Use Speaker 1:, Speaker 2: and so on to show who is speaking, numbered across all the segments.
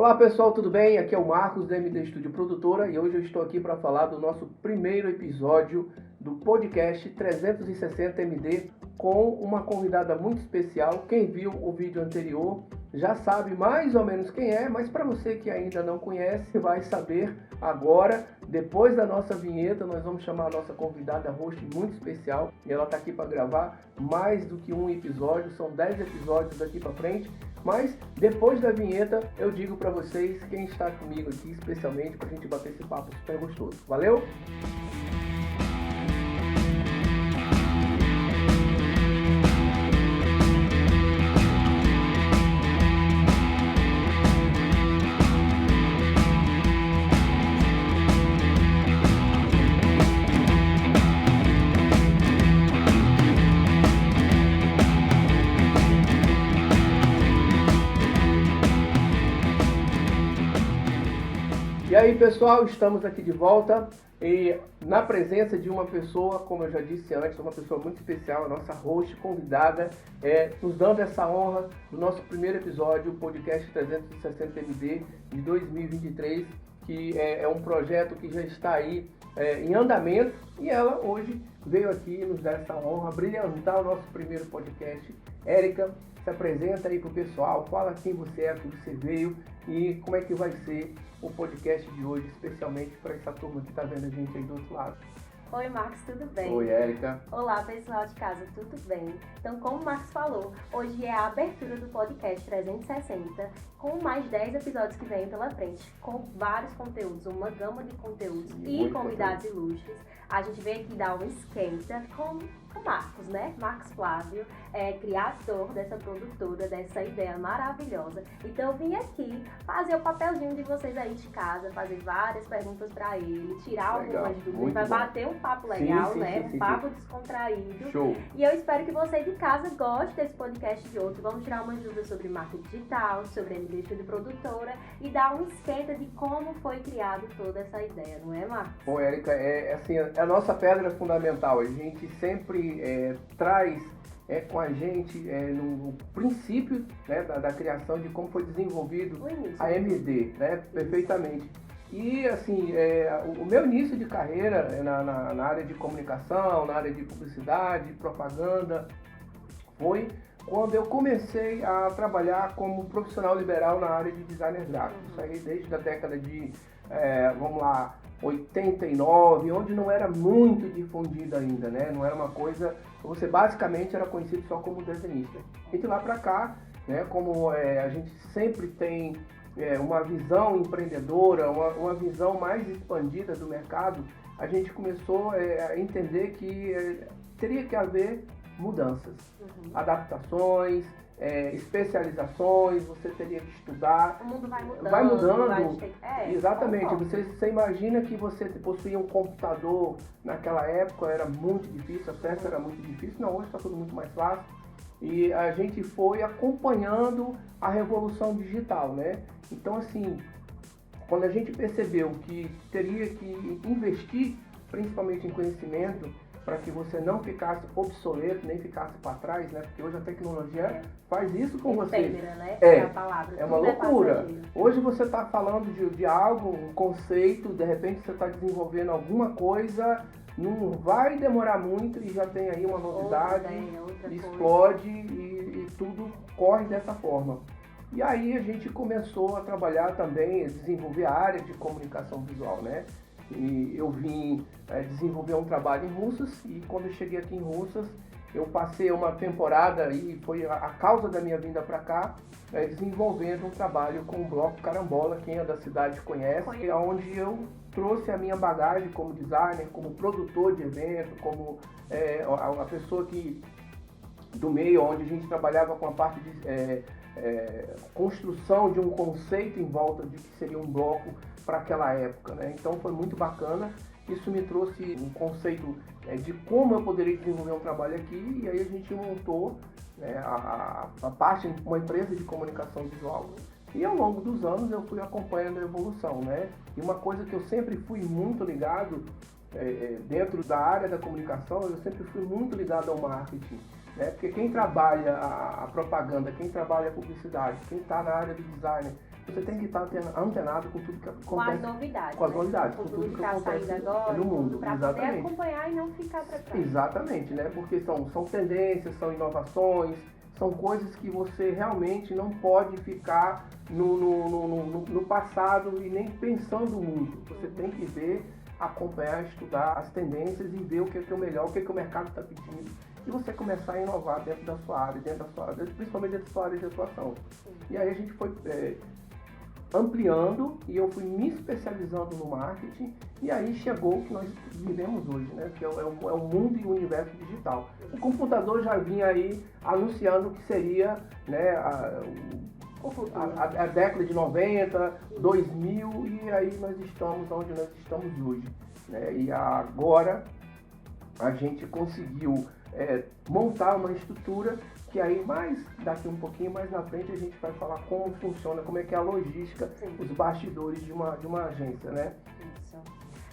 Speaker 1: Olá pessoal, tudo bem? Aqui é o Marcos da MD Studio Produtora e hoje eu estou aqui para falar do nosso primeiro episódio do podcast 360 MD com uma convidada muito especial. Quem viu o vídeo anterior já sabe mais ou menos quem é, mas para você que ainda não conhece, vai saber agora. Depois da nossa vinheta, nós vamos chamar a nossa convidada host muito especial e ela está aqui para gravar mais do que um episódio, são 10 episódios daqui para frente. Mas depois da vinheta eu digo para vocês quem está comigo aqui, especialmente para a gente bater esse papo super gostoso. Valeu? E aí pessoal, estamos aqui de volta e na presença de uma pessoa, como eu já disse antes, uma pessoa muito especial, a nossa host convidada, nos dando essa honra do nosso primeiro episódio, o podcast 360MD de 2023, que é um projeto que já está aí em andamento e ela hoje veio aqui nos dar essa honra, brilhantar o nosso primeiro podcast. Érica, se apresenta aí pro pessoal, fala quem você é, por que você veio e como é que vai ser o podcast de hoje, especialmente para essa turma que está vendo a gente aí do outro lado.
Speaker 2: Oi, Marcos, tudo bem?
Speaker 1: Oi, Érica.
Speaker 2: Olá, pessoal de casa, tudo bem? Então, como o Marcos falou, hoje é a abertura do podcast 360, com mais 10 episódios que vêm pela frente, com vários conteúdos, uma gama de conteúdos e convidados ilustres. A gente veio aqui dar um esquenta com o Marcos, né? Marcos Flávio, criador dessa produtora, dessa ideia maravilhosa. Então eu vim aqui fazer o papelzinho de vocês aí de casa, fazer várias perguntas pra ele, tirar algumas dúvidas, vai bater um papo legal, sim, um papo descontraído.
Speaker 1: Show.
Speaker 2: E eu espero que você de casa goste desse podcast de hoje. Vamos tirar umas dúvidas sobre marketing digital, sobre a MD Studio Produtora e dar um esquenta de como foi criado toda essa ideia, não é, Marcos?
Speaker 1: Bom, Érica, assim, é a nossa pedra fundamental. A gente sempre traz com a gente no princípio, né, da criação de como foi desenvolvido a MD, né, perfeitamente. E assim, o meu início de carreira na área de comunicação, na área de publicidade, propaganda, foi quando eu comecei a trabalhar como profissional liberal na área de designer gráfico. Isso aí desde a década de, 89, onde não era muito difundida ainda, né? Não era uma coisa, você basicamente era conhecido só como desenhista. E de lá para cá, né, como a gente sempre tem uma visão empreendedora, uma visão mais expandida do mercado, a gente começou a entender que teria que haver mudanças, adaptações, especializações, você teria que estudar.
Speaker 2: O mundo vai mudando.
Speaker 1: Vai mudando. Exatamente. Você imagina que você possuía um computador naquela época, era muito difícil, o acesso era muito difícil. Não, hoje está tudo muito mais fácil. E a gente foi acompanhando a revolução digital, né? Então, assim, quando a gente percebeu que teria que investir, principalmente em conhecimento, para que você não ficasse obsoleto, nem ficasse para trás, né? Porque hoje a tecnologia faz isso com você.
Speaker 2: Efêmera, né? A palavra.
Speaker 1: É uma loucura. Hoje você está falando de algo, um conceito, de repente você está desenvolvendo alguma coisa, não vai demorar muito e já tem aí uma novidade, explode e tudo corre dessa forma. E aí a gente começou a trabalhar também, a desenvolver a área de comunicação visual, né? E eu vim desenvolver um trabalho em Russas e quando eu cheguei aqui em Russas, eu passei uma temporada e foi a causa da minha vinda para cá, desenvolvendo um trabalho com o Bloco Carambola, quem é da cidade conhece, onde eu trouxe a minha bagagem como designer, como produtor de evento, como a pessoa que do meio, onde a gente trabalhava com a parte de construção de um conceito em volta de que seria um bloco para aquela época, né? Então foi muito bacana. Isso me trouxe um conceito de como eu poderia desenvolver um trabalho aqui e aí a gente montou, né, a parte, uma empresa de comunicação visual. E ao longo dos anos eu fui acompanhando a evolução, né? E uma coisa que eu sempre fui muito ligado, dentro da área da comunicação, eu sempre fui muito ligado ao marketing. Porque quem trabalha a propaganda, quem trabalha a publicidade, quem está na área do design, você tem que estar antenado com tudo que acontece.
Speaker 2: Com as novidades.
Speaker 1: Com as novidades,
Speaker 2: com
Speaker 1: tudo
Speaker 2: tudo
Speaker 1: que
Speaker 2: está
Speaker 1: acontece
Speaker 2: saindo agora,
Speaker 1: no mundo.
Speaker 2: Para poder acompanhar e não ficar para trás.
Speaker 1: Exatamente, né? Porque são tendências, são inovações, são coisas que você realmente não pode ficar no passado e nem pensando muito. Você tem que ver, acompanhar, estudar as tendências e ver o que é o melhor, o que o mercado está pedindo. E você começar a inovar dentro da sua área, principalmente dentro da sua área de atuação.
Speaker 2: Sim.
Speaker 1: E aí a gente foi ampliando e eu fui me especializando no marketing e aí chegou o que nós vivemos hoje, né? Que é o mundo e o universo digital. O computador já vinha aí anunciando que seria, né, a década de 90, 2000 e aí nós estamos onde nós estamos hoje, né? E agora a gente conseguiu montar uma estrutura que aí daqui um pouquinho mais na frente a gente vai falar como funciona, como é que é a logística, sim, os bastidores de uma agência, né?
Speaker 2: Isso.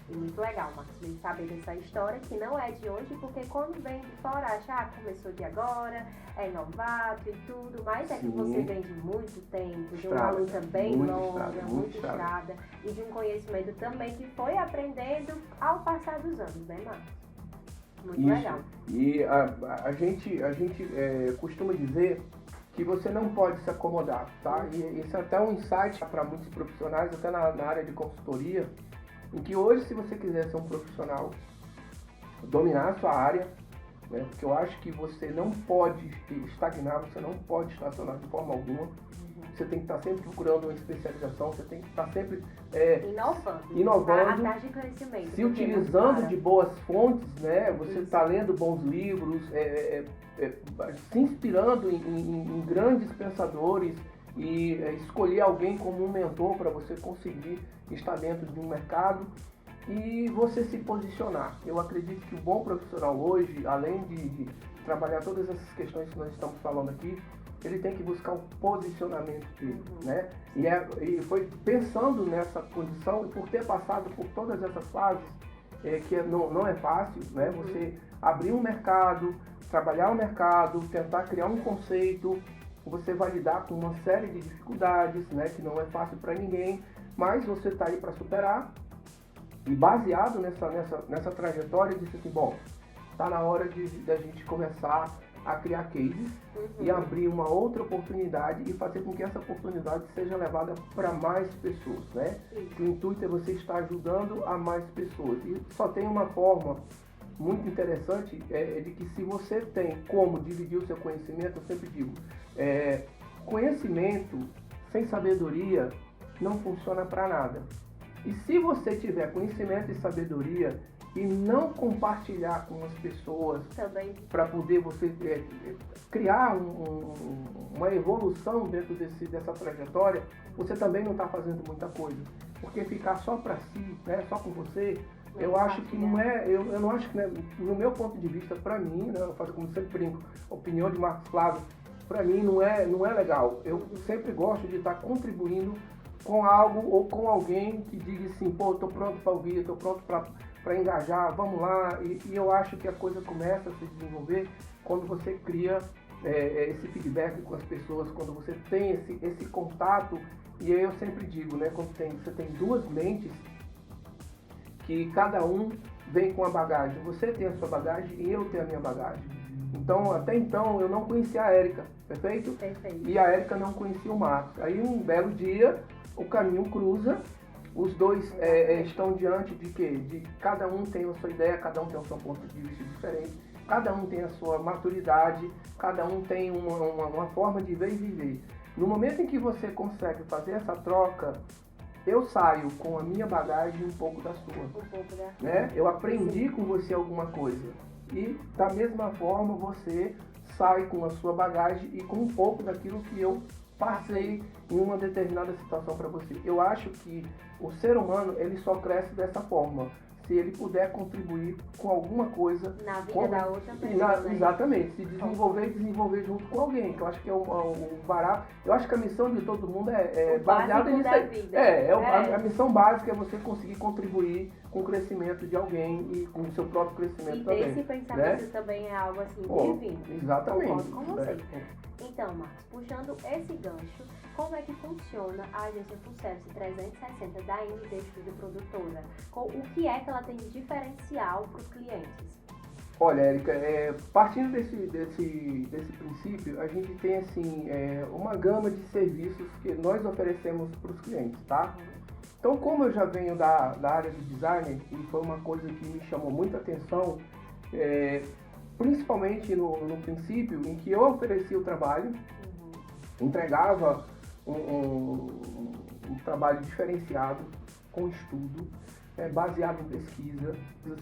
Speaker 2: E muito legal, Marcos, bem saber dessa história, que não é de hoje, porque quando vem de fora, acha, começou de agora, é novato e tudo, mas é que você vem de muito tempo, de uma luta bem longa, muito estrada, e de um conhecimento também que foi aprendendo ao passar dos anos, né, Marcos? Muito
Speaker 1: isso.
Speaker 2: Legal.
Speaker 1: E a gente costuma dizer que você não pode se acomodar, tá? E isso é até um insight para muitos profissionais, até na área de consultoria, em que hoje, se você quiser ser um profissional, dominar a sua área, né? Porque eu acho que você não pode estagnar, você não pode estacionar de forma alguma. Você tem que estar sempre procurando uma especialização, você tem que estar sempre inovando,
Speaker 2: atrás de crescimento,
Speaker 1: se utilizando de boas fontes, né? Você está lendo bons livros, se inspirando em grandes pensadores e escolher alguém como um mentor para você conseguir estar dentro de um mercado e você se posicionar. Eu acredito que o bom profissional hoje, além de trabalhar todas essas questões que nós estamos falando aqui, ele tem que buscar o posicionamento dele, né? E foi pensando nessa condição e por ter passado por todas essas fases, que não é fácil, né? Você abrir um mercado, trabalhar o mercado, tentar criar um conceito, você vai lidar com uma série de dificuldades, né? Que não é fácil para ninguém, mas você está aí para superar. E baseado nessa trajetória, eu disse assim, bom, está na hora da gente começar a criar cases e abrir uma outra oportunidade e fazer com que essa oportunidade seja levada para mais pessoas, né? O intuito é você estar ajudando a mais pessoas. E só tem uma forma muito interessante, de que se você tem como dividir o seu conhecimento, eu sempre digo, conhecimento sem sabedoria não funciona para nada. E se você tiver conhecimento e sabedoria e não compartilhar com as pessoas para poder você criar uma evolução dentro dessa trajetória, você também não está fazendo muita coisa. Porque ficar só para si, né, só com você, eu acho que não é, eu não acho que, né, no meu ponto de vista, para mim, né, eu faço como sempre brinco, opinião de Marcos Flávio, para mim não é legal. Eu sempre gosto de estar contribuindo com algo ou com alguém que diga assim, pô, eu tô pronto para ouvir, eu tô pronto para engajar, vamos lá. E eu acho que a coisa começa a se desenvolver quando você cria esse feedback com as pessoas, quando você tem esse contato. E aí eu sempre digo, né, quando você tem duas mentes, que cada um vem com a bagagem. Você tem a sua bagagem e eu tenho a minha bagagem. Então, até então, eu não conhecia a Érica, perfeito?
Speaker 2: Perfeito.
Speaker 1: E a Érica não conhecia o Marcos. Aí, um belo dia, o caminho cruza, os dois estão diante de quê? De cada um tem a sua ideia, cada um tem o seu ponto de vista diferente, cada um tem a sua maturidade, cada um tem uma forma de ver e viver. No momento em que você consegue fazer essa troca, eu saio com a minha bagagem um pouco da sua. Né? Eu aprendi com você alguma coisa. E da mesma forma você sai com a sua bagagem e com um pouco daquilo que eu passei em uma determinada situação para você. Eu acho que o ser humano, ele só cresce dessa forma. Se ele puder contribuir com alguma coisa
Speaker 2: na vida da outra pessoa.
Speaker 1: Exatamente, se desenvolver e desenvolver junto com alguém, que eu acho que é o barato. Eu acho que a missão de todo mundo é baseada nisso aí. A missão básica é você conseguir contribuir com o crescimento de alguém e com o seu próprio crescimento também.
Speaker 2: E esse pensamento, né, também é algo assim divino.
Speaker 1: Exatamente.
Speaker 2: Concordo com você. Então, Marcos, puxando esse gancho, como é que funciona a agência Full Service 360 da MD Studio Produtora? O que é que ela tem de diferencial para os clientes?
Speaker 1: Olha, Érica, partindo desse princípio, a gente tem assim, uma gama de serviços que nós oferecemos para os clientes, tá? Então, como eu já venho da área do design, e foi uma coisa que me chamou muita atenção, principalmente no princípio, em que eu oferecia o trabalho, entregava um trabalho diferenciado, com estudo, baseado em pesquisa,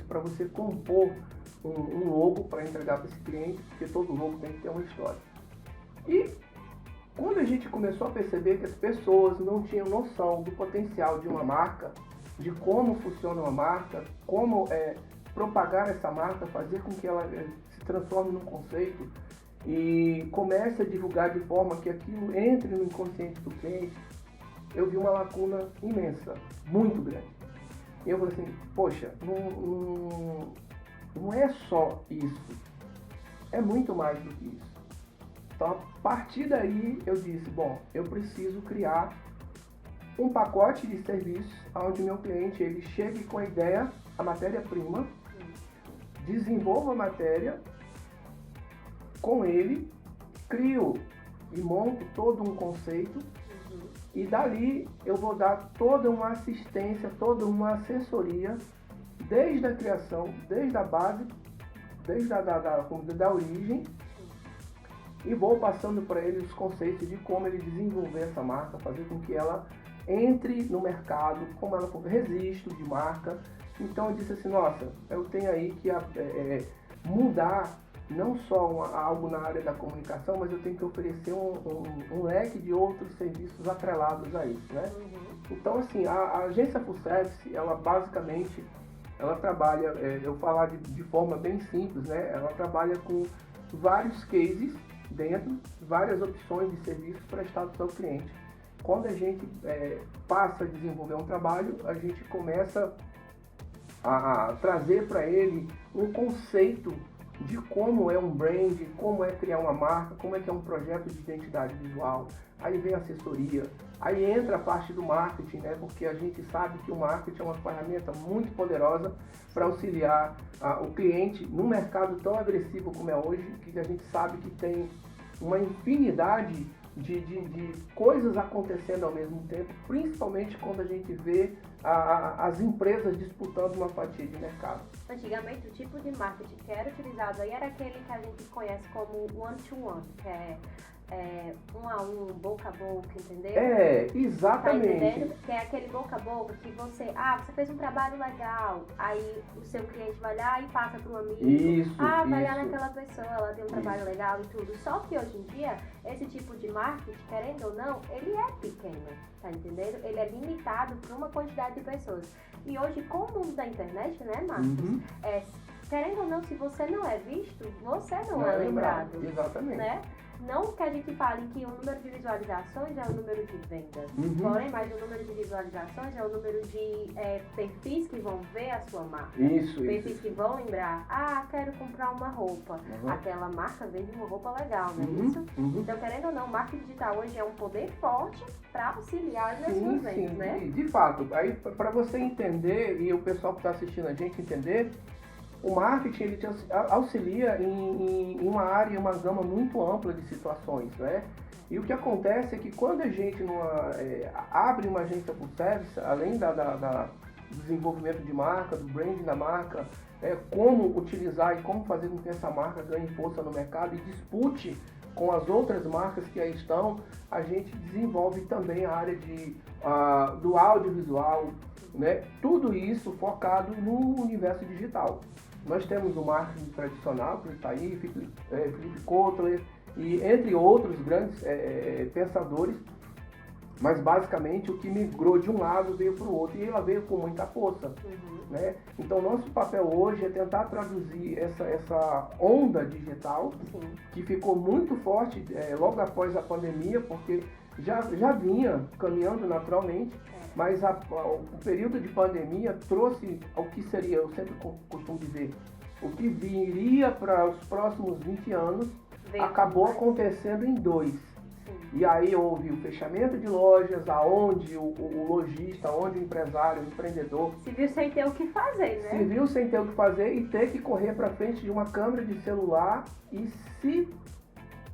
Speaker 1: para você compor um logo para entregar para esse cliente, porque todo logo tem que ter uma história. E quando a gente começou a perceber que as pessoas não tinham noção do potencial de uma marca, de como funciona uma marca, como propagar essa marca, fazer com que ela se transforme num conceito e comece a divulgar de forma que aquilo entre no inconsciente do cliente, eu vi uma lacuna imensa, muito grande. E eu falei assim, poxa, não é só isso, é muito mais do que isso. Então, a partir daí, eu disse, bom, eu preciso criar um pacote de serviços onde o meu cliente ele chegue com a ideia, a matéria-prima, desenvolva a matéria com ele, crio e monto todo um conceito e dali eu vou dar toda uma assistência, toda uma assessoria desde a criação, desde a base, desde da origem, e vou passando para ele os conceitos de como ele desenvolver essa marca, fazer com que ela entre no mercado, como ela for registro de marca. Então eu disse assim, nossa, eu tenho aí que mudar não só algo na área da comunicação, mas eu tenho que oferecer um leque de outros serviços atrelados a isso, né? Então assim, a agência Full Service, ela basicamente, ela trabalha, eu falar de forma bem simples, né? Ela trabalha com vários cases dentro, várias opções de serviços prestados ao cliente. Quando a gente passa a desenvolver um trabalho, a gente começa a trazer para ele um conceito de como é um brand, como é criar uma marca, como é que é um projeto de identidade visual. Aí vem a assessoria, aí entra a parte do marketing, né? Porque a gente sabe que o marketing é uma ferramenta muito poderosa para auxiliar o cliente num mercado tão agressivo como é hoje, que a gente sabe que tem uma infinidade de coisas acontecendo ao mesmo tempo, principalmente quando a gente vê as empresas disputando uma fatia de mercado.
Speaker 2: Antigamente, o tipo de marketing que era utilizado aí era aquele que a gente conhece como one-to-one, que é um a um, boca a boca, entendeu?
Speaker 1: Exatamente.
Speaker 2: Tá entendendo? Que é aquele boca a boca que você fez um trabalho legal, aí o seu cliente vai lá e passa para um amigo. Vai lá naquela pessoa, ela tem um trabalho legal e tudo. Só que hoje em dia, esse tipo de marketing, querendo ou não, ele é pequeno, tá entendendo? Ele é limitado por uma quantidade de pessoas. E hoje, com o mundo da internet, né, Marcos? Querendo ou não, se você não é visto, você não é lembrado.
Speaker 1: Exatamente.
Speaker 2: Né? Não que a gente fale que o número de visualizações é o número de vendas, porém, mas o número de visualizações é o número de perfis que vão ver a sua marca. Perfis que vão lembrar, quero comprar uma roupa. Aquela marca vende uma roupa legal, não é isso? Então, querendo ou não, o marketing digital hoje é um poder forte para auxiliar nas suas vendas, né?
Speaker 1: De fato, aí para você entender e o pessoal que está assistindo a gente entender, o marketing ele te auxilia em uma área, uma gama muito ampla de situações, né? E o que acontece é que quando a gente abre uma agência Full Service, além do desenvolvimento de marca, do branding da marca, como utilizar e como fazer com que essa marca ganhe força no mercado e dispute com as outras marcas que aí estão, a gente desenvolve também a área do audiovisual, né? Tudo isso focado no universo digital. Nós temos o marketing tradicional, que está aí, Felipe Kotler, e entre outros grandes pensadores, mas basicamente o que migrou de um lado veio para o outro, e ela veio com muita força. Né? Então, nosso papel hoje é tentar traduzir essa onda digital, que ficou muito forte logo após a pandemia, porque já vinha caminhando naturalmente, Mas o período de pandemia trouxe ao que seria, eu sempre costumo dizer, o que viria para os próximos 20 anos, acabou acontecendo em 2. E aí houve o fechamento de lojas, aonde o lojista, aonde o empresário, o empreendedor...
Speaker 2: Se viu sem ter o que fazer, né?
Speaker 1: Se viu sem ter o que fazer e ter que correr para frente de uma câmera de celular e se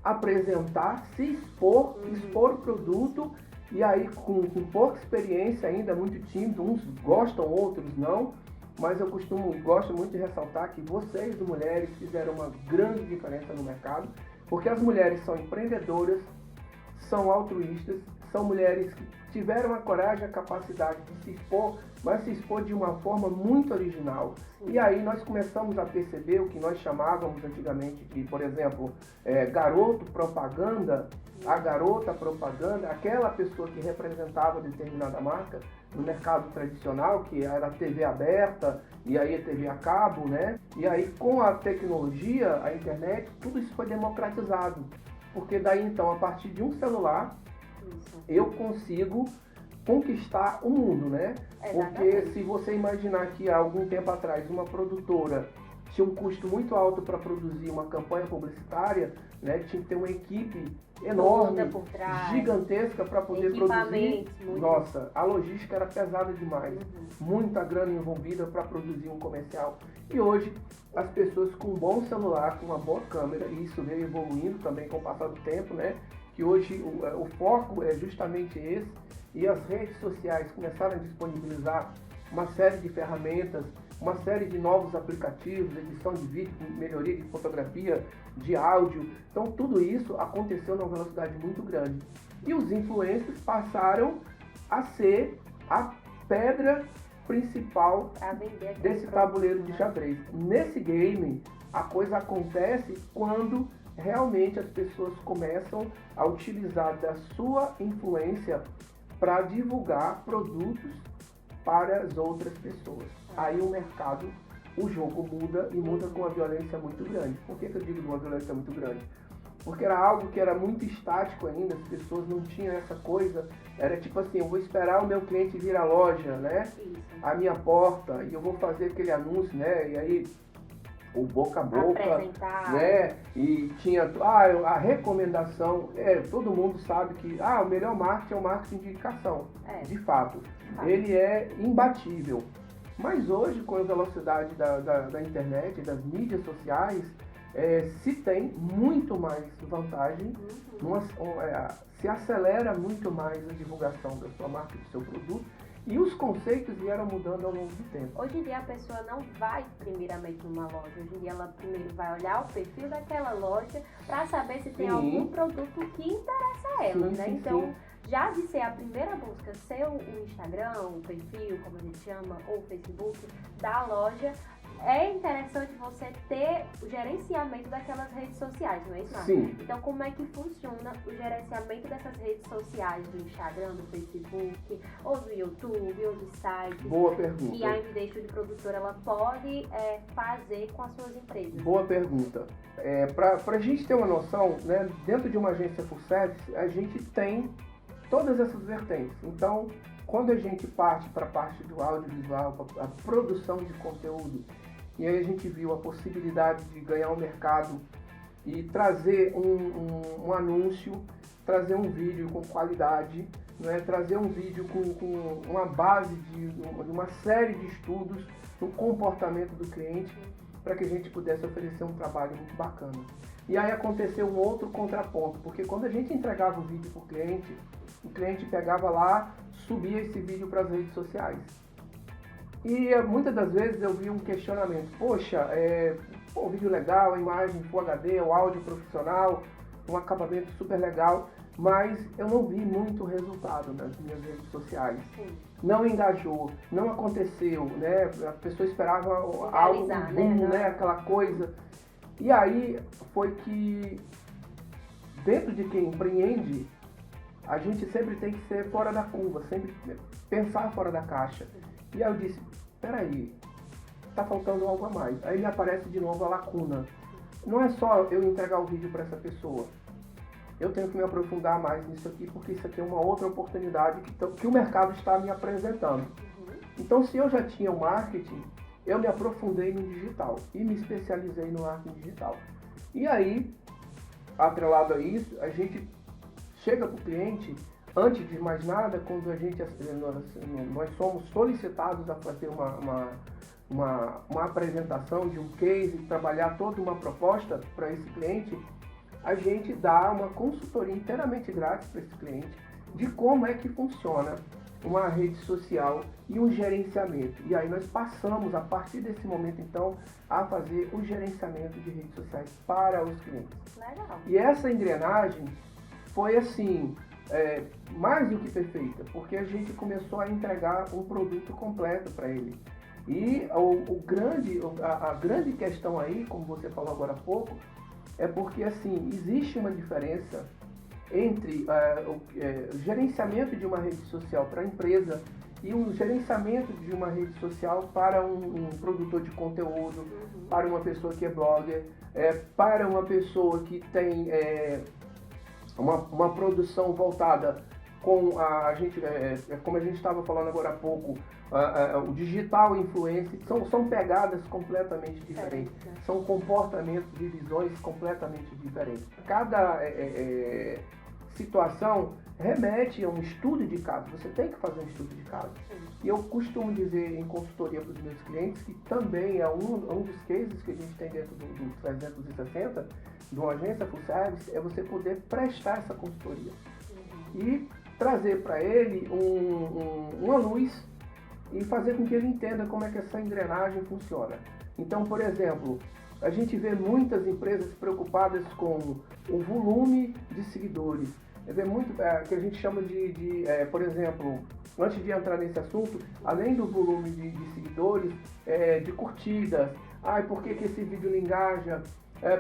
Speaker 1: apresentar, se expor, expor o produto, e aí com pouca experiência ainda, muito tímido, uns gostam, outros não, mas eu gosto muito de ressaltar que vocês, mulheres, fizeram uma grande diferença no mercado, porque as mulheres são empreendedoras, são altruístas, são mulheres que tiveram a coragem, a capacidade de se expor, mas se expor de uma forma muito original. Sim. E aí nós começamos a perceber o que nós chamávamos antigamente de, por exemplo, garoto propaganda, a garota propaganda, aquela pessoa que representava determinada marca no mercado tradicional, que era a TV aberta e aí a TV a cabo, né? E aí com a tecnologia, a internet, tudo isso foi democratizado. Porque daí então, a partir de um celular, eu consigo conquistar o mundo, né? Porque se você imaginar que há algum tempo atrás uma produtora tinha um custo muito alto para produzir uma campanha publicitária, né? Tinha que ter uma equipe enorme, gigantesca para poder produzir. Nossa, a logística era pesada demais. Muita grana envolvida para produzir um comercial. E hoje, as pessoas com um bom celular, com uma boa câmera, e isso veio evoluindo também com o passar do tempo, né? Que hoje o foco é justamente esse, e as redes sociais começaram a disponibilizar uma série de ferramentas, uma série de novos aplicativos, edição de vídeo, melhoria de fotografia, de áudio. Então tudo isso aconteceu numa velocidade muito grande. E os influencers passaram a ser a pedra principal desse tabuleiro de xadrez. Nesse game, a coisa acontece quando realmente as pessoas começam a utilizar da sua influência para divulgar produtos para as outras pessoas. Aí o mercado, o jogo muda e muda com uma violência muito grande. Por que eu digo de uma violência muito grande? Porque era algo que era muito estático ainda, as pessoas não tinham essa coisa, era tipo assim, eu vou esperar o meu cliente vir à loja, né? A minha porta, e eu vou fazer aquele anúncio, né? E aí o boca a boca, né? E tinha a recomendação, todo mundo sabe que o melhor marketing é o marketing de indicação, de fato. Ele é imbatível. Mas hoje, com a velocidade da internet, das mídias sociais, se tem muito mais vantagem, se acelera muito mais a divulgação da sua marca, do seu produto, e os conceitos vieram mudando ao longo do tempo.
Speaker 2: Hoje em dia a pessoa não vai primeiramente numa loja, hoje em dia ela primeiro vai olhar o perfil daquela loja para saber se tem algum produto que interessa a ela, né? Então, já de ser a primeira busca, ser o Instagram, o perfil, como a gente chama, ou o Facebook da loja, é interessante você ter o gerenciamento daquelas redes sociais, não é isso, Marcos?
Speaker 1: Sim.
Speaker 2: Então, como é que funciona o gerenciamento dessas redes sociais, do Instagram, do Facebook, ou do YouTube, ou dos sites?
Speaker 1: Boa pergunta.
Speaker 2: Que a MD Studio Produtora ela pode fazer com as suas empresas?
Speaker 1: Boa pergunta. Para a gente ter uma noção, né, dentro de uma agência full service, a gente tem todas essas vertentes. Então, quando a gente parte para a parte do audiovisual, para a produção de conteúdo, e aí a gente viu a possibilidade de ganhar o mercado e trazer um anúncio, trazer um vídeo com qualidade, né? Trazer um vídeo com uma base de uma série de estudos no comportamento do cliente, para que a gente pudesse oferecer um trabalho muito bacana. E aí aconteceu um outro contraponto, porque quando a gente entregava o vídeo para o cliente pegava lá, subia esse vídeo para as redes sociais. E muitas das vezes eu vi um questionamento, poxa, o vídeo legal, a imagem Full HD, o áudio profissional, um acabamento super legal, mas eu não vi muito resultado nas minhas redes sociais.
Speaker 2: Sim.
Speaker 1: Não engajou, não aconteceu, né? A pessoa esperava algo, né? Aquela coisa. E aí foi que, dentro de quem empreende, a gente sempre tem que ser fora da curva, sempre pensar fora da caixa. E aí eu disse, peraí, tá faltando algo a mais. Aí me aparece de novo a lacuna. Não é só eu entregar o vídeo para essa pessoa. eu tenho que me aprofundar mais nisso aqui, porque isso aqui é uma outra oportunidade que o mercado está me apresentando. Então, se eu já tinha o marketing, eu me aprofundei no digital e me especializei no marketing digital. E aí, atrelado a isso, a gente chega para o cliente, antes de mais nada, quando nós somos solicitados a fazer uma apresentação de um case, trabalhar toda uma proposta para esse cliente, a gente dá uma consultoria inteiramente grátis para esse cliente de como é que funciona uma rede social e um gerenciamento. E aí nós passamos, a partir desse momento, então, a fazer o gerenciamento de redes sociais para os clientes.
Speaker 2: Legal.
Speaker 1: E essa engrenagem foi, assim, mais do que perfeita, porque a gente começou a entregar um produto completo para ele. E a grande questão aí, como você falou agora há pouco, é porque, assim, existe uma diferença entre o gerenciamento de uma rede social para a empresa e um gerenciamento de uma rede social para um produtor de conteúdo, para uma pessoa que é blogger, para uma pessoa que tem uma produção voltada com como a gente estava falando agora há pouco, o digital influencer, são pegadas completamente diferentes, são comportamentos de visões completamente diferentes. Cada situação remete a um estudo de caso, você tem que fazer um estudo de caso. E eu costumo dizer em consultoria para os meus clientes que também é um dos cases que a gente tem dentro do 360, de uma agência full service, é você poder prestar essa consultoria e trazer para ele uma luz e fazer com que ele entenda como é que essa engrenagem funciona. Então, por exemplo, a gente vê muitas empresas preocupadas com o volume de seguidores. Vê muito que a gente chama por exemplo, antes de entrar nesse assunto, além do volume de seguidores, de curtidas, por que esse vídeo não engaja,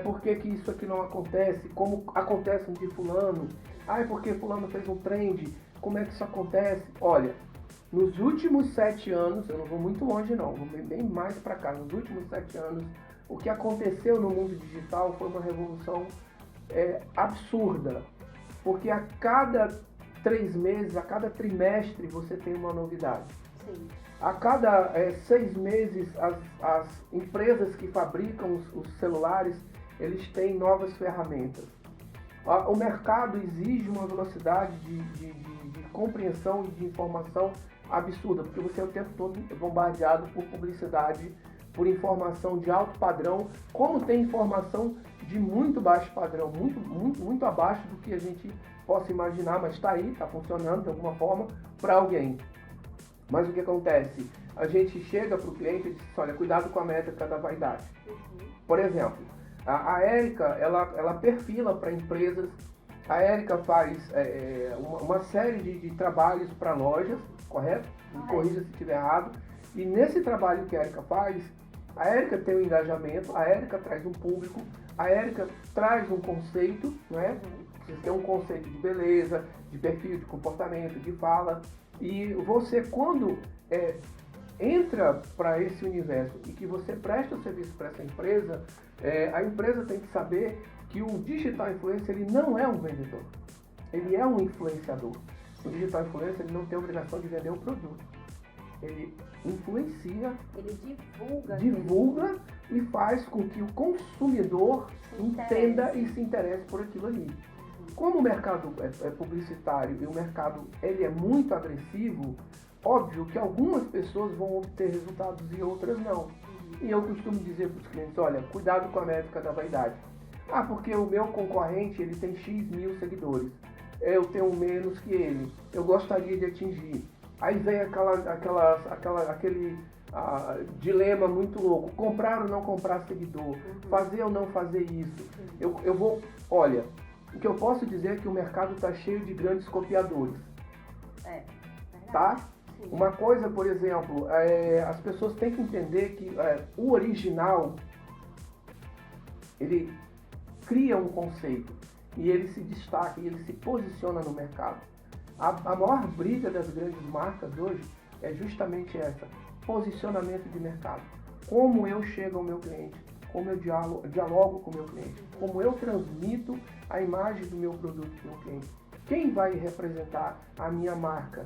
Speaker 1: por que isso aqui não acontece, como acontece no de fulano, porque fulano fez um trend, como é que isso acontece? Olha, nos últimos 7 anos, eu não vou muito longe não, vou bem mais para cá, nos últimos 7 anos, o que aconteceu no mundo digital foi uma revolução absurda, porque a cada 3 meses, a cada trimestre você tem uma novidade.
Speaker 2: Sim.
Speaker 1: A cada 6 meses as empresas que fabricam os celulares, eles têm novas ferramentas. O mercado exige uma velocidade de compreensão e de informação absurda, porque você é o tempo todo bombardeado por publicidade, por informação de alto padrão, como tem informação de muito baixo padrão, muito abaixo do que a gente possa imaginar, mas está aí, está funcionando de alguma forma para alguém. Mas o que acontece? A gente chega para o cliente e diz, olha, cuidado com a métrica da vaidade. Por exemplo, a Érica, ela perfila para empresas, a Érica faz uma série de trabalhos para lojas, correto? Me corrija se estiver errado. E nesse trabalho que a Érica faz, a Érica tem um engajamento, a Érica traz um público, a Érica traz um conceito, né? Você tem um conceito de beleza, de perfil, de comportamento, de fala. E você, quando entra para esse universo e que você presta o serviço para essa empresa, a empresa tem que saber que o digital influencer ele não é um vendedor, ele é um influenciador. O digital influencer ele não tem a obrigação de vender o produto, ele influencia,
Speaker 2: ele divulga
Speaker 1: e faz com que o consumidor entenda e se interesse por aquilo ali. Como o mercado é publicitário e o mercado ele é muito agressivo, óbvio que algumas pessoas vão obter resultados e outras não. E eu costumo dizer para os clientes, olha, cuidado com a métrica da vaidade. Porque o meu concorrente ele tem X mil seguidores, eu tenho menos que ele, eu gostaria de atingir. Aí vem aquele dilema muito louco, comprar ou não comprar seguidor, fazer ou não fazer isso. Olha, o que eu posso dizer é que o mercado está cheio de grandes copiadores. Tá? Sim. Uma coisa, por exemplo, as pessoas têm que entender que o original, ele cria um conceito e ele se destaca e ele se posiciona no mercado. A maior briga das grandes marcas hoje é justamente essa, posicionamento de mercado. Como eu chego ao meu cliente, como eu dialogo com o meu cliente, como eu transmito a imagem do meu produto para o meu cliente. Quem vai representar a minha marca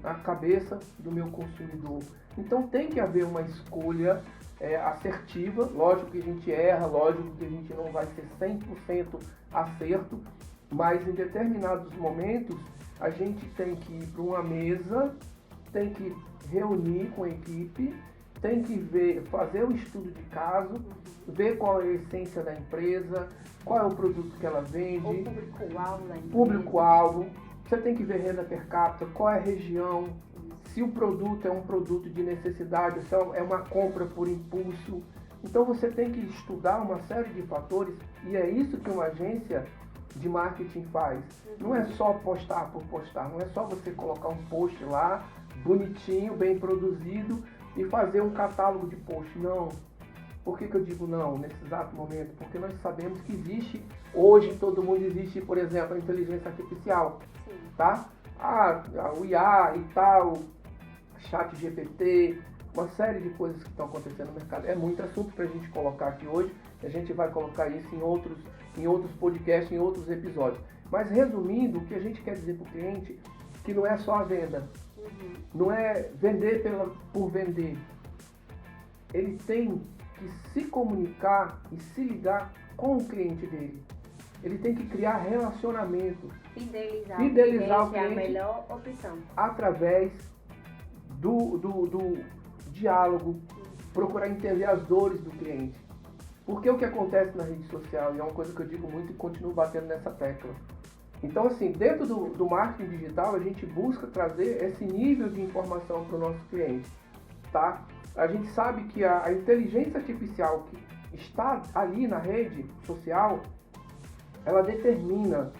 Speaker 1: na cabeça do meu consumidor? Então tem que haver uma escolha assertiva. Lógico que a gente erra, lógico que a gente não vai ser 100% acerto, mas em determinados momentos a gente tem que ir para uma mesa, tem que reunir com a equipe, tem que fazer um estudo de caso, ver qual é a essência da empresa, qual é o produto que ela vende,
Speaker 2: o público-alvo da empresa.
Speaker 1: Público-alvo. Você tem que ver renda per capita, qual é a região, se o produto é um produto de necessidade, se é uma compra por impulso. Então você tem que estudar uma série de fatores, e é isso que uma agência de marketing faz. Não é só postar por postar, não é só você colocar um post lá, bonitinho, bem produzido, e fazer um catálogo de post. Não. Por que eu digo não nesse exato momento? Porque nós sabemos que existe, hoje todo mundo existe, por exemplo, a inteligência artificial.
Speaker 2: Sim.
Speaker 1: Tá? O IA e tal, chat GPT, uma série de coisas que estão acontecendo no mercado. É muito assunto para a gente colocar aqui hoje. A gente vai colocar isso em outros podcasts, em outros episódios. Mas resumindo, o que a gente quer dizer para o cliente que não é só a venda. Não é vender por vender. Ele tem que se comunicar e se ligar com o cliente dele. Ele tem que criar relacionamento.
Speaker 2: Fidelizar o cliente é a melhor opção.
Speaker 1: Através do diálogo, procurar entender as dores do cliente. Porque o que acontece na rede social, e é uma coisa que eu digo muito e continuo batendo nessa tecla. Então, assim, dentro do marketing digital, a gente busca trazer esse nível de informação para o nosso cliente, tá? A gente sabe que a inteligência artificial que está ali na rede social, ela determina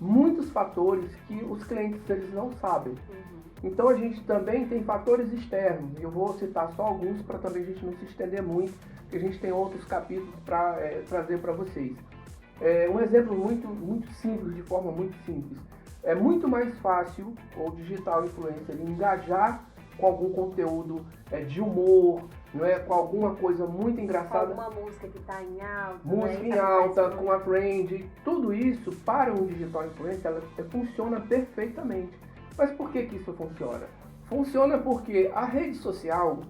Speaker 1: muitos fatores que os clientes eles não sabem. Então a gente também tem fatores externos, e eu vou citar só alguns para também a gente não se estender muito, porque a gente tem outros capítulos para trazer para vocês. Um exemplo muito simples, de forma muito simples. É muito mais fácil o digital influencer engajar com algum conteúdo de humor, não é? Com alguma coisa muito engraçada.
Speaker 2: Com alguma música que está em alta.
Speaker 1: Música em alta, com a trend. Tudo isso, para um digital influencer, ela funciona perfeitamente. Mas por que isso funciona? Funciona porque a rede social,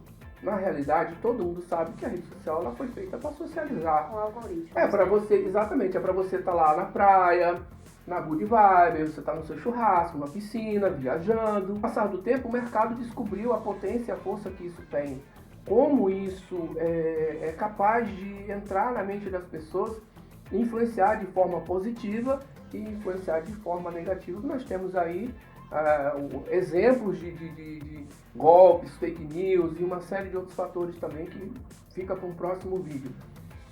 Speaker 1: na realidade, todo mundo sabe que a rede social ela foi feita para socializar.
Speaker 2: Com algoritmo.
Speaker 1: Para você, exatamente, é para você estar lá na praia, na good vibe, você está no seu churrasco, na piscina, viajando. Com o passar do tempo, o mercado descobriu a potência e a força que isso tem. Como isso é capaz de entrar na mente das pessoas, influenciar de forma positiva e influenciar de forma negativa. Nós temos aí exemplos de golpes, fake news e uma série de outros fatores também que fica para um próximo vídeo.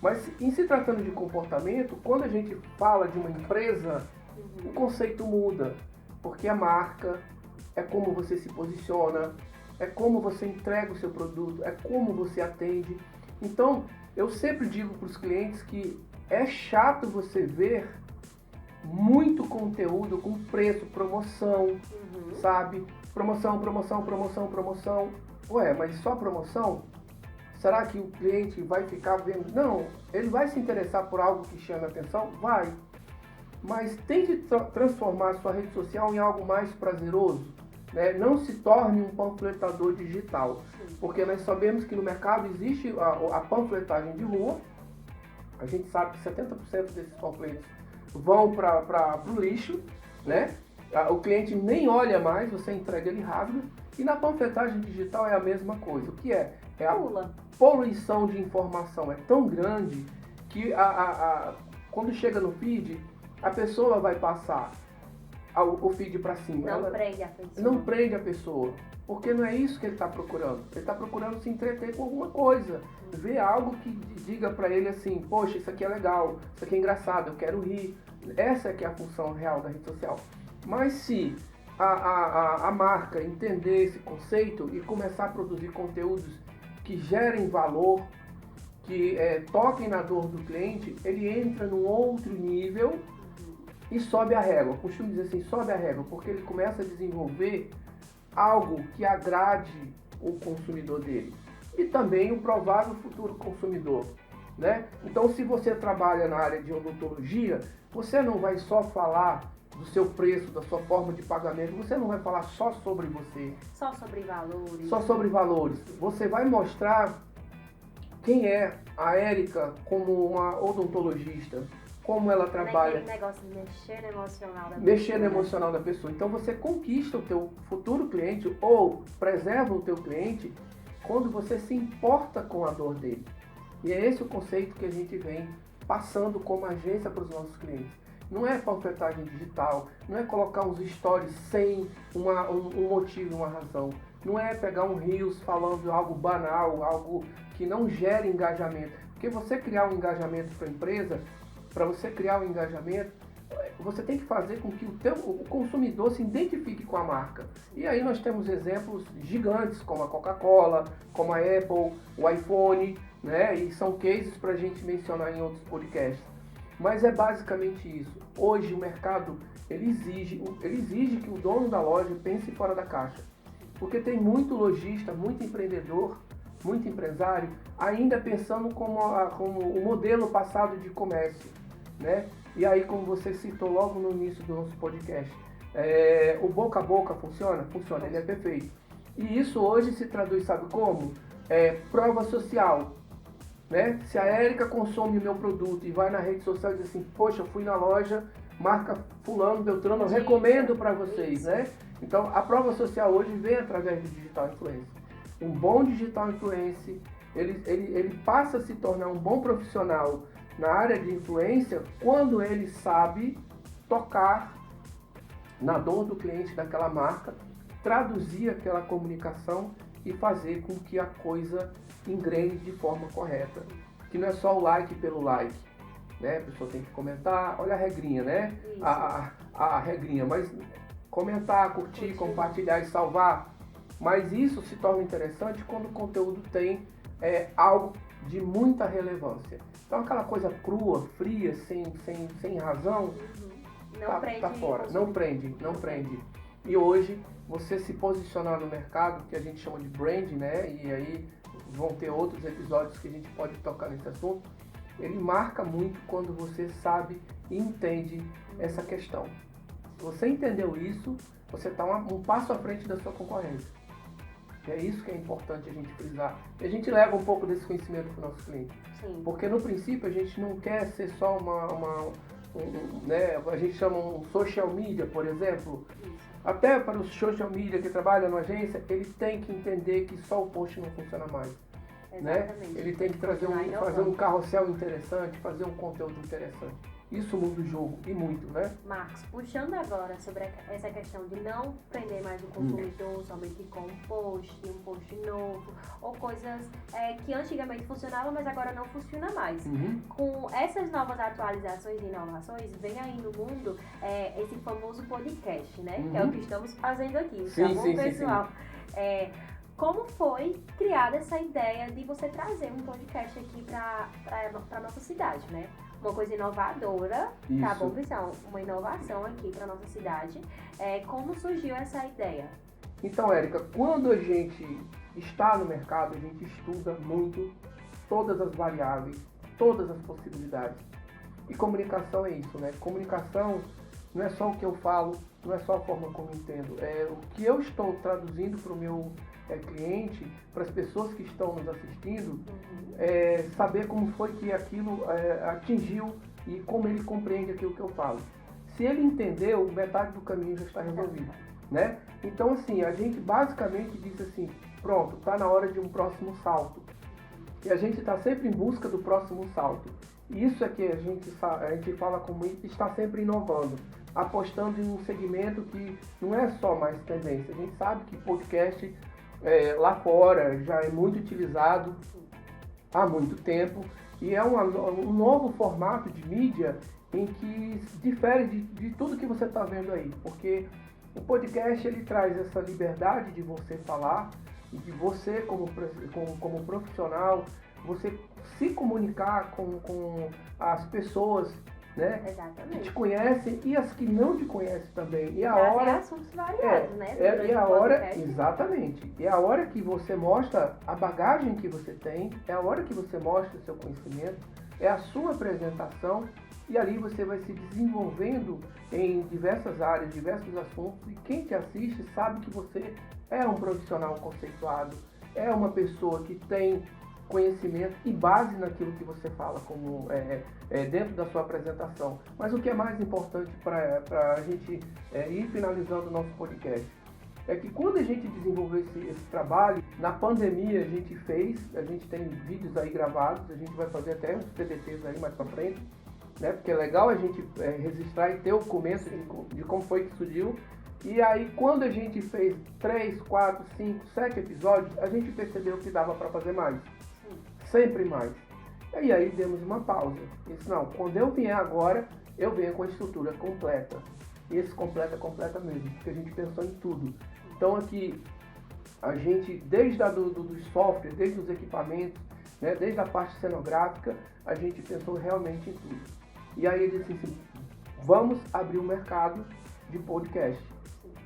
Speaker 1: Mas em se tratando de comportamento, quando a gente fala de uma empresa, o conceito muda, porque a marca é como você se posiciona, é como você entrega o seu produto, é como você atende. Então, eu sempre digo para os clientes que é chato você ver muito conteúdo com preço, promoção, sabe? Promoção. Ué, mas só promoção? Será que o cliente vai ficar vendo? Não, ele vai se interessar por algo que chama a atenção? Vai. Mas tente transformar a sua rede social em algo mais prazeroso. Né? Não se torne um panfletador digital. Porque nós sabemos que no mercado existe a panfletagem de rua. A gente sabe que 70% desses panfletos vão para o lixo, né? O cliente nem olha mais, você entrega, ele rasga. E na panfletagem digital é a mesma coisa. O que é? É a poluição de informação. É tão grande que quando chega no feed, a pessoa vai passar o feed para cima. Não prende a pessoa. Porque não é isso que ele está procurando. Ele está procurando se entreter com alguma coisa. Ver algo que diga para ele assim, poxa, isso aqui é legal, isso aqui é engraçado, eu quero rir. Essa é que é a função real da rede social. Mas se a marca entender esse conceito e começar a produzir conteúdos que gerem valor, que toquem na dor do cliente, ele entra num outro nível e sobe a régua. Eu costumo dizer assim, sobe a régua, porque ele começa a desenvolver algo que agrade o consumidor dele. E também o provável futuro consumidor. né? Então, se você trabalha na área de odontologia, você não vai só falar do seu preço, da sua forma de pagamento, você não vai falar só sobre você.
Speaker 2: Só sobre valores.
Speaker 1: Só sobre valores. Você vai mostrar quem é a Érica como uma odontologista, como ela trabalha.
Speaker 2: Aquele negócio de mexer no emocional da pessoa.
Speaker 1: Mexer no emocional da pessoa. Então você conquista o teu futuro cliente ou preserva o teu cliente quando você se importa com a dor dele. E é esse o conceito que a gente vem passando como agência para os nossos clientes. Não é panfletagem digital, não é colocar uns stories sem um motivo, uma razão. Não é pegar um reels falando algo banal, algo que não gere engajamento. Porque você criar um engajamento para a empresa, para você criar um engajamento, você tem que fazer com que o consumidor se identifique com a marca. E aí nós temos exemplos gigantes, como a Coca-Cola, como a Apple, o iPhone, né? E são cases para a gente mencionar em outros podcasts. Mas é basicamente isso. Hoje o mercado ele exige que o dono da loja pense fora da caixa. Porque tem muito lojista, muito empreendedor, muito empresário, ainda pensando como o modelo passado de comércio, né? E aí, como você citou logo no início do nosso podcast, o boca a boca funciona? Funciona, ele é perfeito. E isso hoje se traduz, sabe como? Prova social. Né? Se a Érica consome o meu produto e vai na rede social e diz assim, poxa, eu fui na loja, marca fulano, Beltrano, eu recomendo para vocês, né? Então, a prova social hoje vem através do digital influencer. Um bom digital influencer, ele passa a se tornar um bom profissional na área de influência quando ele sabe tocar na dor do cliente daquela marca, traduzir aquela comunicação e fazer com que a coisa engrene de forma correta. Que não é só o like pelo like, né? A pessoa tem que comentar, olha a regrinha, né? A regrinha, mas comentar, curtir, compartilhar e salvar. Mas isso se torna interessante quando o conteúdo tem algo de muita relevância. Então aquela coisa crua, fria, sem razão, tá fora. Não prende. E hoje, você se posicionar no mercado, que a gente chama de brand, né? E aí vão ter outros episódios que a gente pode tocar nesse assunto. Ele marca muito quando você sabe e entende essa questão. Se você entendeu isso, você está um passo à frente da sua concorrência. E é isso que é importante a gente frisar. E a gente leva um pouco desse conhecimento para o nosso cliente.
Speaker 2: Sim.
Speaker 1: Porque no princípio a gente não quer ser só né? A gente chama um social media, por exemplo.
Speaker 2: Isso.
Speaker 1: Até para os social media que trabalham na agência, ele tem que entender que só o post não funciona mais. Né? Ele tem que fazer um carrossel interessante, fazer um conteúdo interessante. Isso muda o jogo, e muito, né?
Speaker 2: Marcos, puxando agora sobre essa questão de não prender mais o consumidor somente com um post novo, ou coisas que antigamente funcionavam, mas agora não funciona mais. Com essas novas atualizações e inovações, vem aí no mundo esse famoso podcast, né? Que é o que estamos fazendo aqui, tá bom, pessoal? Como foi criada essa ideia de você trazer um podcast aqui para nossa cidade, né? Uma coisa inovadora,
Speaker 1: isso.
Speaker 2: Tá bom, pessoal? Uma inovação aqui para nossa cidade. Como surgiu essa ideia?
Speaker 1: Então, Érica, quando a gente está no mercado, a gente estuda muito todas as variáveis, todas as possibilidades. E comunicação é isso, né? Comunicação não é só o que eu falo, não é só a forma como eu entendo. É o que eu estou traduzindo para o meu cliente, para as pessoas que estão nos assistindo, saber como foi que aquilo atingiu e como ele compreende aquilo que eu falo. Se ele entendeu, metade do caminho já está resolvido, né? Então, assim, a gente basicamente diz assim, pronto, está na hora de um próximo salto. E a gente está sempre em busca do próximo salto. Isso é que a gente fala como está sempre inovando, apostando em um segmento que não é só mais tendência. A gente sabe que podcast lá fora já é muito utilizado há muito tempo e é um novo formato de mídia em que difere de tudo que você está vendo aí, porque o podcast ele traz essa liberdade de você falar e de você como profissional, você se comunicar com as pessoas né?
Speaker 2: Exatamente.
Speaker 1: Que te conhecem e as que não te conhecem também. E a
Speaker 2: Trazem
Speaker 1: hora
Speaker 2: assuntos variados, né?
Speaker 1: e a
Speaker 2: Durante o
Speaker 1: hora,
Speaker 2: podcast.
Speaker 1: exatamente. E a hora que você mostra a bagagem que você tem, é a hora que você mostra o seu conhecimento, é a sua apresentação, e ali você vai se desenvolvendo em diversas áreas, diversos assuntos, e quem te assiste sabe que você é um profissional conceituado, é uma pessoa que tem conhecimento e base naquilo que você fala como dentro da sua apresentação. Mas o que é mais importante para a gente ir finalizando o nosso podcast é que quando a gente desenvolveu esse trabalho, na pandemia a gente tem vídeos aí gravados, a gente vai fazer até uns PDTs aí mais para frente, né? Porque é legal a gente registrar e ter o começo de como foi que surgiu. E aí quando a gente fez 3, 4, 5, 7 episódios, a gente percebeu que dava para fazer mais. Sempre mais. E aí demos uma pausa. Disse, não, quando eu vier agora, eu venho com a estrutura completa. E esse completa mesmo, porque a gente pensou em tudo. Então aqui, a gente, desde do software, desde os equipamentos, né, desde a parte cenográfica, a gente pensou realmente em tudo. E aí ele disse assim, vamos abrir um mercado de podcast.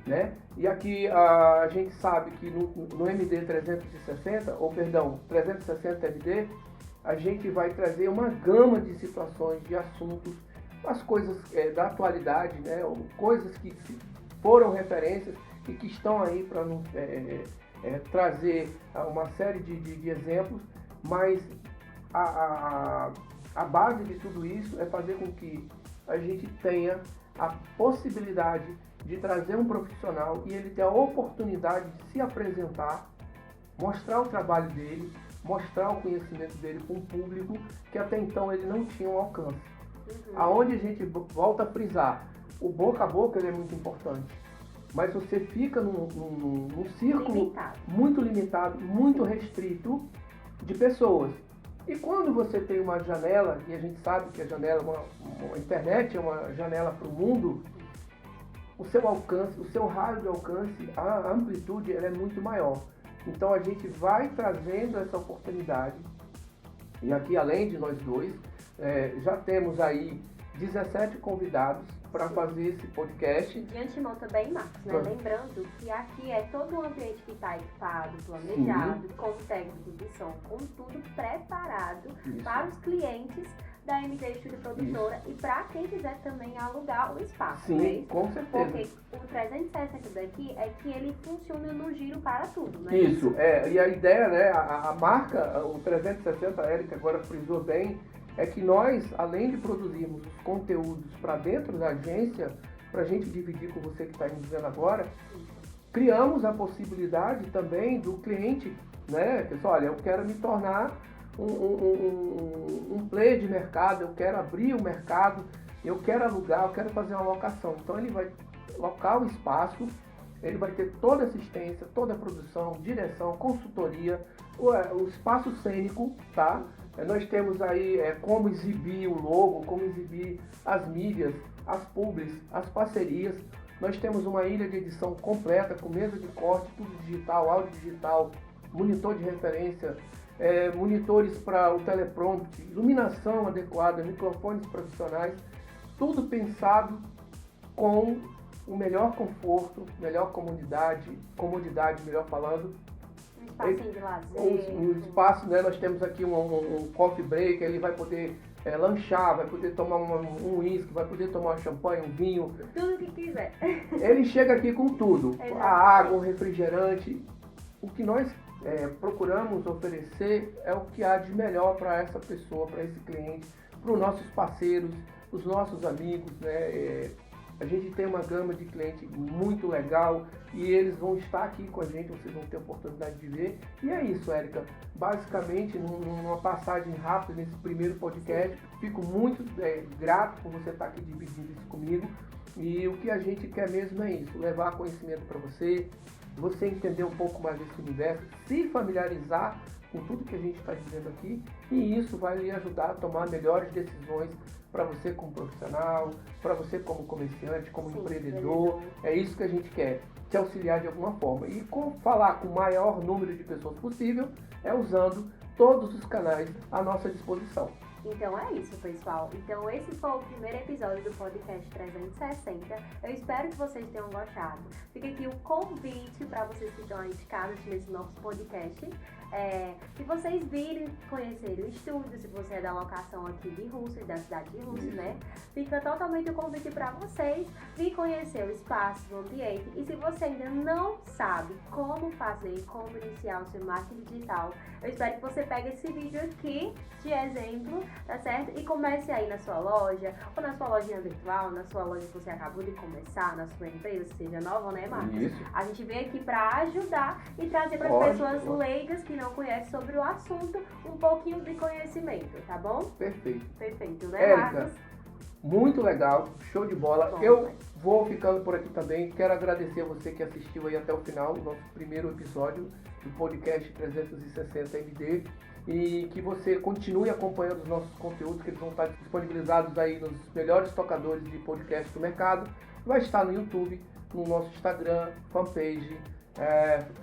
Speaker 1: Né? E aqui a gente sabe que no MD 360, ou perdão, 360 MD, a gente vai trazer uma gama de situações, de assuntos, as coisas da atualidade, né? Ou coisas que foram referências e que estão aí para trazer uma série de exemplos, mas a base de tudo isso é fazer com que a gente tenha a possibilidade de trazer um profissional e ele ter a oportunidade de se apresentar, mostrar o trabalho dele, mostrar o conhecimento dele para um público que até então ele não tinha um alcance. Aonde a gente volta a frisar, o boca a boca ele é muito importante, mas você fica num círculo muito limitado, muito restrito de pessoas. E quando você tem uma janela, e a gente sabe que a janela, a internet é uma janela para o mundo, o seu alcance, o seu raio de alcance, a amplitude ela é muito maior. Então a gente vai trazendo essa oportunidade. E aqui, além de nós dois, já temos aí 17 convidados para fazer esse podcast.
Speaker 2: De antemão também, Marcos, né? Lembrando que aqui é todo um ambiente que está equipado, planejado, com técnicos de som, com tudo preparado para os clientes da MD Studio Produtora e para quem quiser também alugar o espaço.
Speaker 1: Sim,
Speaker 2: né?
Speaker 1: com certeza.
Speaker 2: Porque o 360 daqui é que ele funciona no giro para tudo, né?
Speaker 1: Isso, e a ideia, né, a marca, o 360, a Érica agora frisou bem, é que nós, além de produzirmos os conteúdos para dentro da agência, para a gente dividir com você que está nos vendo agora, criamos a possibilidade também do cliente, né, pessoal, olha, eu quero me tornar um player de mercado, eu quero abrir o mercado, eu quero alugar, eu quero fazer uma locação. Então ele vai locar o espaço, ele vai ter toda a assistência, toda a produção, direção, consultoria, o espaço cênico, tá? Nós temos aí como exibir o logo, como exibir as mídias, as publis, as parcerias. Nós temos uma ilha de edição completa, com mesa de corte, tudo digital, áudio digital, monitor de referência, monitores para o teleprompter, iluminação adequada, microfones profissionais, tudo pensado com o melhor conforto, melhor comodidade, melhor falando.
Speaker 2: Um espacinho de lazer.
Speaker 1: Um espaço, né? Nós temos aqui um coffee break, ele vai poder lanchar, vai poder tomar um uísque, vai poder tomar um champanhe, um vinho.
Speaker 2: Tudo que quiser.
Speaker 1: Ele chega aqui com tudo.
Speaker 2: Exatamente.
Speaker 1: A água, o refrigerante. O que nós procuramos oferecer é o que há de melhor para essa pessoa, para esse cliente, para os nossos parceiros, os nossos amigos, né? A gente tem uma gama de clientes muito legal e eles vão estar aqui com a gente, vocês vão ter a oportunidade de ver. E é isso, Érica. Basicamente, numa passagem rápida nesse primeiro podcast, fico muito grato por você estar aqui dividindo isso comigo. E o que a gente quer mesmo é isso, levar conhecimento para você entender um pouco mais desse universo, se familiarizar com tudo que a gente está dizendo aqui, e isso vai lhe ajudar a tomar melhores decisões para você como profissional, para você como comerciante, como empreendedor. É isso que a gente quer, te auxiliar de alguma forma. E falar com o maior número de pessoas possível é usando todos os canais à nossa disposição.
Speaker 2: Então é isso, pessoal. Então esse foi o primeiro episódio do podcast 360. Eu espero que vocês tenham gostado. Fica aqui o convite para vocês que estão aí de casa nesse nosso podcast. Se vocês virem, conhecerem o estúdio, se você é da locação aqui de Russas, da cidade de Russas, né? Fica totalmente o convite para vocês vir conhecer o espaço, o ambiente. E se você ainda não sabe como fazer, como iniciar o seu marketing digital, eu espero que você pegue esse vídeo aqui de exemplo, tá certo? E comece aí na sua loja, ou na sua lojinha virtual, na sua loja que você acabou de começar, na sua empresa, seja nova, né, Marcos?
Speaker 1: Isso.
Speaker 2: A gente veio aqui para ajudar e trazer para as pessoas leigas que não conhecem sobre o assunto um pouquinho de conhecimento, tá bom?
Speaker 1: Perfeito.
Speaker 2: Perfeito, né,
Speaker 1: Érica,
Speaker 2: Marcos?
Speaker 1: muito legal, show de bola.
Speaker 2: Bom,
Speaker 1: eu vou ficando por aqui também. Quero agradecer a você que assistiu aí até o final, o nosso primeiro episódio do podcast 360 MD. E que você continue acompanhando os nossos conteúdos, que eles vão estar disponibilizados aí nos melhores tocadores de podcast do mercado. Vai estar no YouTube, no nosso Instagram, fanpage,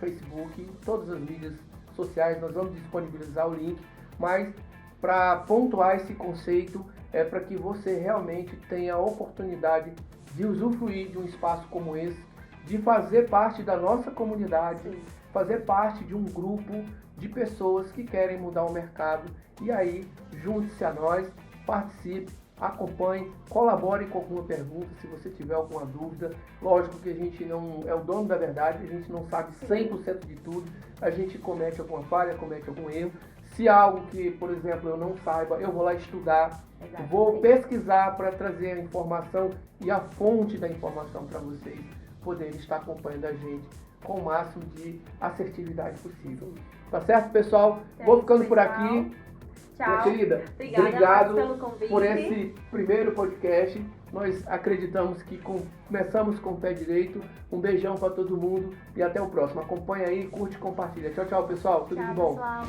Speaker 1: Facebook, todas as mídias sociais. Nós vamos disponibilizar o link, mas para pontuar esse conceito é para que você realmente tenha a oportunidade de usufruir de um espaço como esse, de fazer parte da nossa comunidade, fazer parte de um grupo de pessoas que querem mudar o mercado. E aí, junte-se a nós, participe, acompanhe, colabore com alguma pergunta, se você tiver alguma dúvida. Lógico que a gente não é o dono da verdade, a gente não sabe 100% de tudo, a gente comete alguma falha, comete algum erro. Se algo que, por exemplo, eu não saiba, eu vou lá estudar, vou pesquisar para trazer a informação e a fonte da informação para vocês poderem estar acompanhando a gente com o máximo de assertividade possível. Tá certo, pessoal? Vou ficando por aqui.
Speaker 2: Tchau.
Speaker 1: Minha querida,
Speaker 2: Obrigado pelo convite.
Speaker 1: por esse primeiro podcast. Nós acreditamos que começamos com o pé direito. Um beijão para todo mundo e até o próximo. Acompanha aí, curte e compartilha. Tchau, tchau, pessoal. Tudo de bom.
Speaker 2: Pessoal.